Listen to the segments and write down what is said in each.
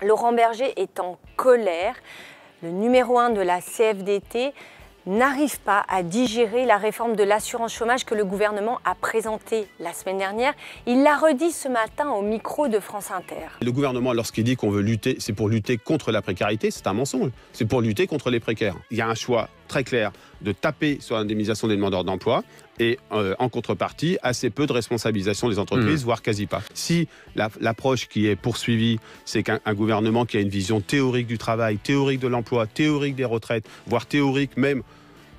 Laurent Berger est en colère. Le numéro 1 de la CFDT n'arrive pas à digérer la réforme de l'assurance chômage que le gouvernement a présentée la semaine dernière. Il l'a redit ce matin au micro de France Inter. Le gouvernement, lorsqu'il dit qu'on veut lutter, c'est pour lutter contre la précarité, c'est un mensonge. C'est pour lutter contre les précaires. Il y a un choix très clair de taper sur l'indemnisation des demandeurs d'emploi et en contrepartie, assez peu de responsabilisation des entreprises, voire quasi pas. Si l'approche qui est poursuivie, c'est qu'un gouvernement qui a une vision théorique du travail, théorique de l'emploi, théorique des retraites, voire théorique même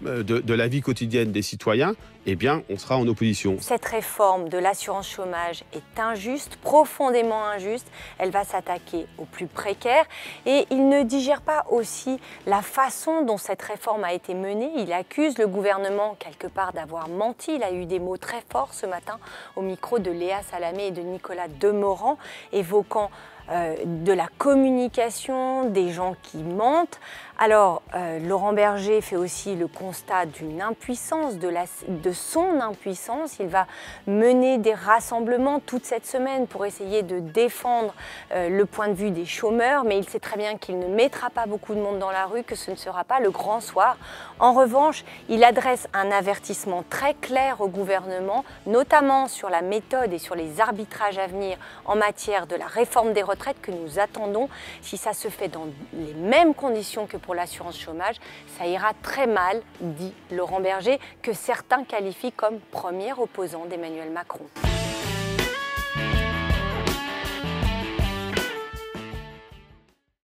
de la vie quotidienne des citoyens, eh bien, on sera en opposition. Cette réforme de l'assurance chômage est injuste, profondément injuste. Elle va s'attaquer aux plus précaires et il ne digère pas aussi la façon dont cette réforme a été menée. Il accuse le gouvernement quelque part d'avoir menti. Il a eu des mots très forts ce matin au micro de Léa Salamé et de Nicolas Demorand, évoquant de la communication, des gens qui mentent. Alors, Laurent Berger fait aussi le constat d'une impuissance, de son impuissance. Il va mener des rassemblements toute cette semaine pour essayer de défendre le point de vue des chômeurs, mais il sait très bien qu'il ne mettra pas beaucoup de monde dans la rue, que ce ne sera pas le grand soir. En revanche, il adresse un avertissement très clair au gouvernement, notamment sur la méthode et sur les arbitrages à venir en matière de la réforme des retraites que nous attendons. Si ça se fait dans les mêmes conditions que pour l'assurance chômage, ça ira très mal, dit Laurent Berger, que certains qualifient comme premier opposant d'Emmanuel Macron.